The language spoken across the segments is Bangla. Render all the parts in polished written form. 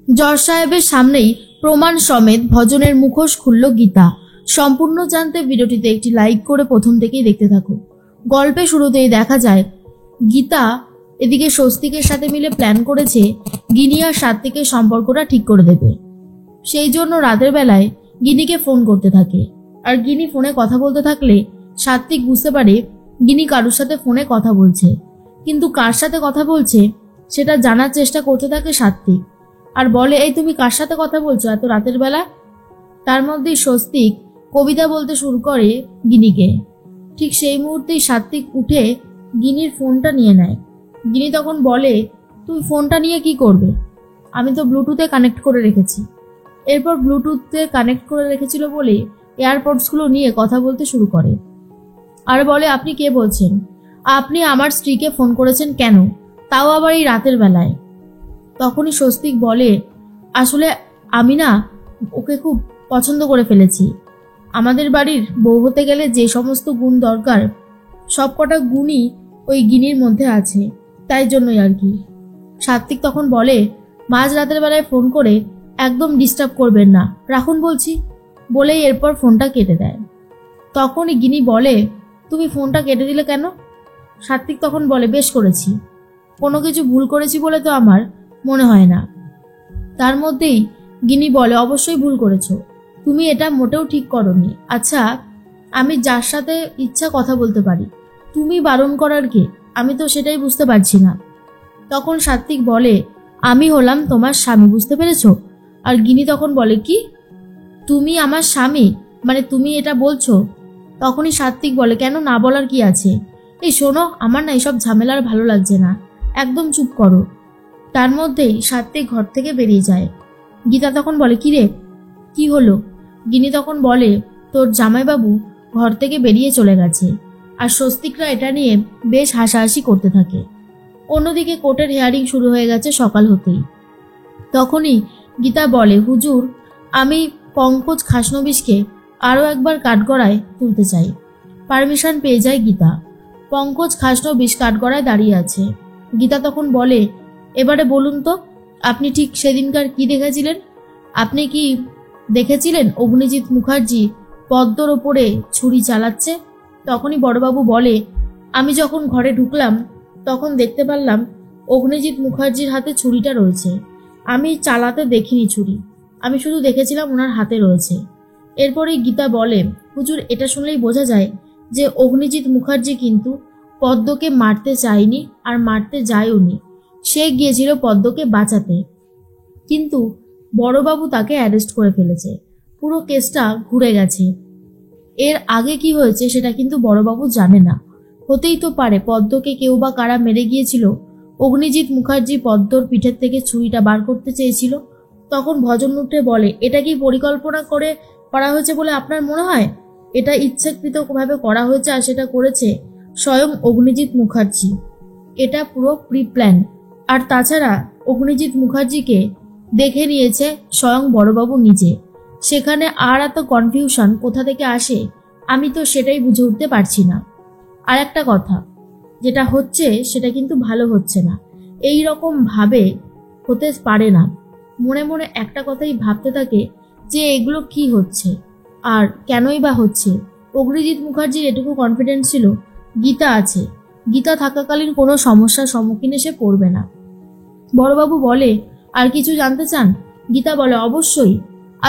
জজ সাহেবের সামনেই প্রমাণ সমেত ভজনের মুখোশ খুলল গীতা। সম্পূর্ণ জানতে ভিডিওটিতে একটি লাইক করে প্রথম থেকেই দেখতে থাকো। গল্পে শুরুতেই দেখা যায় গীতা এদিকে স্বস্তিকের সাথে মিলে প্ল্যান করেছে গিনি আর সাত্বিকের সম্পর্কটা ঠিক করে দেবে। সেই জন্য রাতের বেলায় গিনিকে ফোন করতে থাকে। আর গিনি ফোনে কথা বলতে থাকলে সাত্বিক বুঝতে পারে গিনি কারোর সাথে ফোনে কথা বলছে, কিন্তু কার সাথে কথা বলছে সেটা জানার চেষ্টা করতে থাকে সাত্বিক। আর বলে, এই তুমি কার সাথে কথা বলছো এত রাতের বেলা? তার মধ্যেই স্বস্তিক কবিতা বলতে শুরু করে গিনিকে। ঠিক সেই মুহূর্তেই সাত্বিক উঠে গিনির ফোনটা নিয়ে নেয়। গিনি তখন বলে, তুমি ফোনটা নিয়ে কি করবে? আমি তো ব্লুটুথে কানেক্ট করে রেখেছি। এরপর ব্লুটুথে কানেক্ট করে রেখেছিল বলে এয়ারপডসগুলো নিয়ে কথা বলতে শুরু করে। আর বলে, আপনি কে বলছেন? আপনি আমার স্ত্রীকে ফোন করেছেন কেন, তাও আবার এই রাতের বেলায়? তখনই স্বস্তিক বলে, আসলে আমি না ওকে খুব পছন্দ করে ফেলেছি। আমাদের বাড়ির বউ হতে গেলে যে সমস্ত গুণ দরকার সব কটা গুণই ওই গিনির মধ্যে আছে, তাই জন্যই আর কি। সাত্বিক তখন বলে, মাঝ রাতের বেলায় ফোন করে একদম ডিস্টার্ব করবেন না, রাখুন বলছি। বলেই এরপর ফোনটা কেটে দেয়। তখনই গিনি বলে, তুমি ফোনটা কেটে দিলে কেন? সাত্বিক তখন বলে, বেশ করেছি, কোনো কিছু ভুল করেছি বলে তো আমার মনে হয় না। তার মধ্যেই গিনি বলে, অবশ্যই ভুল করেছো, তুমি এটা মোটেও ঠিক করোনি। আচ্ছা, আমি যার সাথে ইচ্ছা কথা বলতে পারি, তুমি বারণ করার কে? আমি তো সেটাই বুঝতে পারছি না। তখন সাত্বিক বলে, আমি হলাম তোমার স্বামী, বুঝতে পেরেছো? আর গিনি তখন বলে, কি? তুমি আমার স্বামী? মানে তুমি এটা বলছো? তখনই সাত্বিক বলে, কেন না বলার কি আছে? এই শোনো, আমার না এসব ঝামেলার ভালো লাগছে না, একদম চুপ করো। তার মধ্যেই সাত্বিক ঘর থেকে বেরিয়ে যায়। গীতা তখন বলে, কি রে, কি হলো? গিনি তখন বলে, তোর জামাইবাবু ঘর থেকে বেরিয়ে চলে গেছে। আর স্বস্তিকরা এটা নিয়ে বেশ হাসাহাসি করতে থাকে। অন্যদিকে কোর্টের হিয়ারিং শুরু হয়ে গেছে সকাল হতেই। তখনই গীতা বলে, হুজুর, আমি পঙ্কজ খাসনবিশকে আরও একবার কাঠগড়ায় তুলতে চাই। পারমিশন পেয়ে যায় গীতা। পঙ্কজ খাসনবিশ কাঠগড়ায় দাঁড়িয়ে আছে। গীতা তখন বলে, এবারে বলুন তো, আপনি ঠিক সেদিনকার কি দেখেছিলেন? আপনি কি দেখেছিলেন অগ্নিজিৎ মুখার্জি পদ্মর ওপরে ছুরি চালাচ্ছে? তখনই বড়বাবু বলে, আমি যখন ঘরে ঢুকলাম তখন দেখতে পারলাম অগ্নিজিৎ মুখার্জির হাতে ছুরিটা রয়েছে। আমি চালাতে দেখিনি ছুরি, আমি শুধু দেখেছিলাম ওনার হাতে রয়েছে। এরপরেই গীতা বলে, হুজুর, এটা শুনলেই বোঝা যায় যে অগ্নিজিৎ মুখার্জি কিন্তু পদ্মকে মারতে চায়নি আর মারতে যায়ওনি। সে গিয়েছিল পদ্মকে বাঁচাতে, কিন্তু বড়বাবু তাকে অ্যারেস্ট করে ফেলেছে। পুরো কেসটা ঘুরে গেছে। এর আগে কি হয়েছে সেটা কিন্তু বড়বাবু জানে না। হতেই তো পারে পদ্মকে কেউ বা কারা মেরে গিয়েছিল। অগ্নিজিৎ মুখার্জি পদ্মর পিঠের থেকে ছুরিটা বার করতে চেয়েছিল। তখন ভজন উঠে বলে, এটা কি পরিকল্পনা করে করা হয়েছে বলে আপনার মনে হয়? এটা ইচ্ছাকৃতভাবে করা হয়েছে, আর সেটা করেছে স্বয়ং অগ্নিজিৎ মুখার্জি। এটা পুরো প্রি প্ল্যান। আর তাছাড়া অগ্নিজিৎ মুখার্জিকে দেখে নিয়েছে স্বয়ং বড়বাবু নিজে। সেখানে আর এত কনফিউশন কোথা থেকে আসে আমি তো সেটাই বুঝে উঠতে পারছি না। আর একটা কথা, যেটা হচ্ছে সেটা কিন্তু ভালো হচ্ছে না। এই রকম ভাবে হতে পারে না। মনে মনে একটা কথাই ভাবতে থাকে যে এগুলো কি হচ্ছে আর কেনই বা হচ্ছে। অগ্নিজিৎ মুখার্জির এটুকু কনফিডেন্স ছিল গীতা আছে, গীতা থাকাকালীন কোনো সমস্যার সম্মুখীন সে পড়বে না। বড়বাবু বলে, আর কিছু জানতে চান? গীতা বলে, অবশ্যই।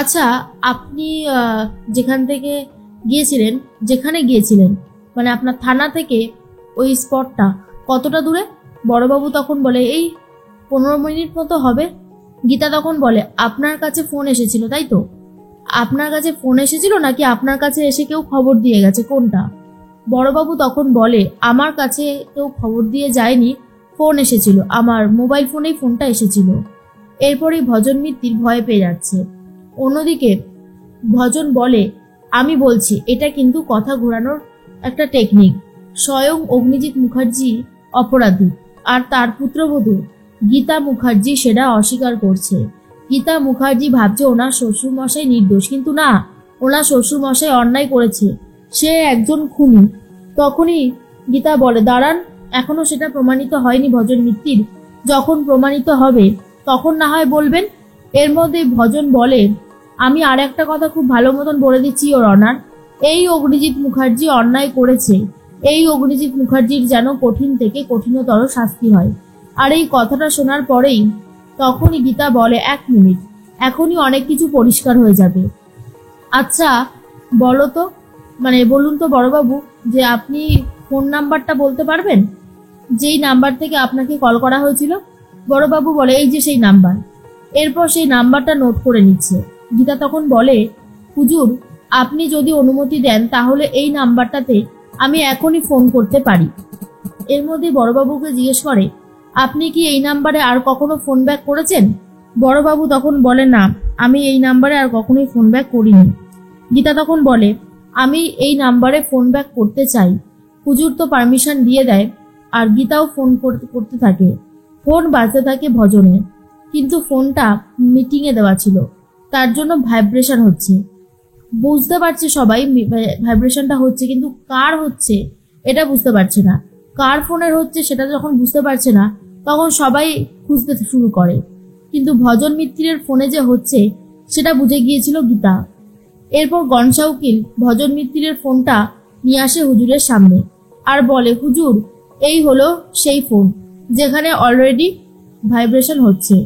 আচ্ছা, আপনি যেখানে গিয়েছিলেন মানে আপনার থানা থেকে ওই স্পটটা কতটা দূরে? বড়বাবু তখন বলে, এই 15 মিনিট মতো হবে। গীতা তখন বলে, আপনার কাছে ফোন এসেছিল তাই তো? আপনার কাছে ফোন এসেছিল নাকি আপনার কাছে এসে কেউ খবর দিয়ে গেছে, কোনটা? বড়বাবু তখন বলে, আমার কাছে কেউ খবর দিয়ে যায়নি, ফোন এসেছিল, আমার মোবাইল ফোনেই ফোনটা এসেছিল। এরপরই ভজন মিত্তির ভয় পেয়ে যাচ্ছে। অন্যদিকে ভজন বলে, আমি বলছি এটা কিন্তু কথা ঘোরানোর একটা টেকনিক। স্বয়ং অগ্নিজিৎ মুখার্জি অপরাধী আর তার পুত্রবধূ গীতা মুখার্জি সেটা অস্বীকার করছে। গীতা মুখার্জি ভাবছে ওনার শ্বশুরমশাই নির্দোষ, কিন্তু না, ওনার শ্বশুরমশাই অন্যায় করেছে, সে একজন খুনি। তখনই গীতা বলে, দাঁড়ান, এখনো সেটা প্রমাণিত হয়নি ভজন মিত্তির। যখন প্রমাণিত হবে তখন না হয় বলবেন। এর মধ্যেই ভজন বলে, আমি আর একটা কথা খুব ভালো মতন বলে দিচ্ছি ওর অনার, এই অগ্নিজিৎ মুখার্জি অন্যায় করেছে, এই অগ্নিজিৎ মুখার্জির যেন কঠিন থেকে কঠিনতর শাস্তি হয়। আর এই কথাটা শোনার পরেই তখনই গীতা বলে, 1 মিনিট, এখনই অনেক কিছু পরিষ্কার হয়ে যাবে। আচ্ছা বলো তো, বলুন তো বড়বাবু, যে আপনি ফোন নাম্বারটা বলতে পারবেন যেই নাম্বার থেকে আপনাকে কল করা হয়েছিল? বড়বাবু বলে, এই যে সেই নাম্বার। এরপর সেই নাম্বারটা নোট করে নিচ্ছে। গীতা তখন বলে, হুজুর আপনি যদি অনুমতি দেন তাহলে এই নাম্বারটাতে আমি এখনই ফোন করতে পারি। এর মধ্যে বড়বাবুকে জিজ্ঞেস করে, আপনি কি এই নাম্বারে আর কখনো ফোন ব্যাক করেছেন? বড়বাবু তখন বলে, না, আমি এই নাম্বারে আর কখনোই ফোন ব্যাক করিনি। গীতা তখন বলে, আমি এই নাম্বারে ফোন ব্যাক করতে চাই। হুজুর তো পারমিশন দিয়ে দেয়। আর গীতাও ফোন করতে থাকে। ফোন বাজতে থাকে ভজনের, কিন্তু ফোনটা মিটিংয়ে দেওয়া ছিল, তার জন্য ভাইব্রেশন হচ্ছে। বুঝতে পারছে সবাই ভাইব্রেশনটা হচ্ছে, কিন্তু কার হচ্ছে এটা বুঝতে পারছে না। কার ফোনের হচ্ছে সেটা যখন বুঝতে পারছে না, তখন সবাই খুঁজতে শুরু করে। কিন্তু ভজন মিত্রের ফোনে যে হচ্ছে সেটা বুঝে গিয়েছিল গীতা। এরপর গনসা উকিল ভজন মিত্রের ফোনটা নিয়ে আসে হুজুরের সামনে আর বলে, হুজুর এই হলো সেই ফোন যেখানে অলরেডি ভাইব্রেশন হচ্ছে,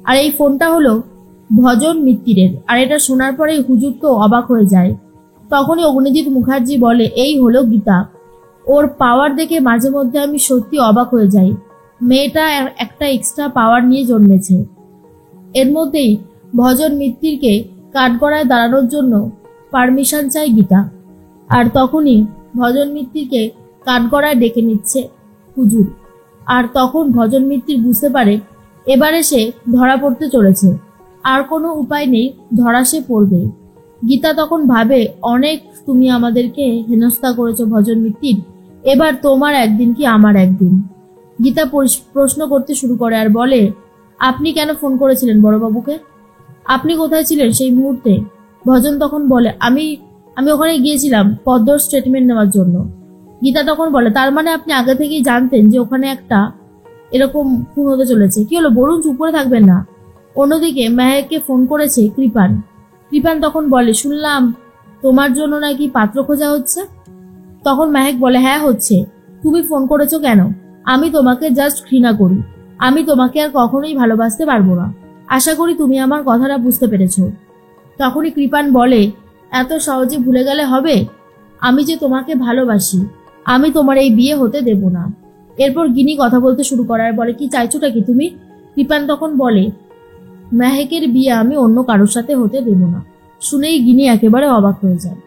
আর এই ফোনটা হলো ভজন মিত্তিরের। আর এটা শোনার পরে হুজুর তো অবাক হয়ে যায়। তখনই অগ্নিজিৎ মুখার্জি বলে, এই হলো গীতা, ওর পাওয়ার দেখে মাঝে মধ্যে আমি সত্যি অবাক হয়ে যাই। মেয়েটা একটা এক্সট্রা পাওয়ার নিয়ে জন্মেছে। এর মধ্যেই ভজন মিত্তিরকে কাঠগড়ায় দাঁড়ানোর জন্য পারমিশন চায় গীতা। আর তখনই ভজন মিত্তিরকে কাঠগড়ায় ডেকে নিচ্ছে হুজুর। আর তখন ভজন মিত্তির বুঝতে পারে এবারে সে ধরা পড়তে চলেছে, আর কোনো উপায় নেই, ধরা সে পড়বে। গীতা তখন ভাবে, অনেক তুমি আমাদেরকে হেনস্থা করেছো ভজন মিত্তির, এবার তোমার একদিন কি আমার একদিন। গীতা প্রশ্ন করতে শুরু করে আর বলে, আপনি কেন ফোন করেছিলেন বড়বাবুকে? আপনি কোথায় ছিলেন সেই মুহূর্তে? ভজন তখন বলে, আমি ওখানে গিয়েছিলাম পদ্মর স্টেটমেন্ট নেওয়ার জন্য। গীতা তখন বলে, তার মানে আপনি আগে থেকেই জানতেন যে ওখানে একটা এরকম খুন হতে চলেছে? কি হলো বলুন, চুপ করে থাকবেন না। অন্যদিকে মেহেককে ফোন করেছে কৃপান। কৃপান তখন বলে, শুনলাম তোমার জন্য নাকি পাত্র খোঁজা হচ্ছে। তখন মেহেক বলে, হ্যাঁ হচ্ছে। তুমি ফোন করেছো কেন? আমি তোমাকে জাস্ট ঘৃণা করি, আমি তোমাকে আর কখনোই ভালোবাসতে পারবো না। আশা করি তুমি আমার কথাটা বুঝতে পেরেছো। তখনই কৃপান বলে, এত সহজে ভুলে গেলে হবে? আমি যে তোমাকে ভালোবাসি, আমি তোমার এই বিয়ে হতে দেব না। এরপর গিনি কথা বলতে শুরু করার বলে, কি চাইছোটা কি তুমি? কৃপান তখন বলে, মেহেকের বিয়ে আমি অন্য কারোর সাথে হতে দেব না। শুনেই গিনি একেবারে অবাক হয়ে যায়।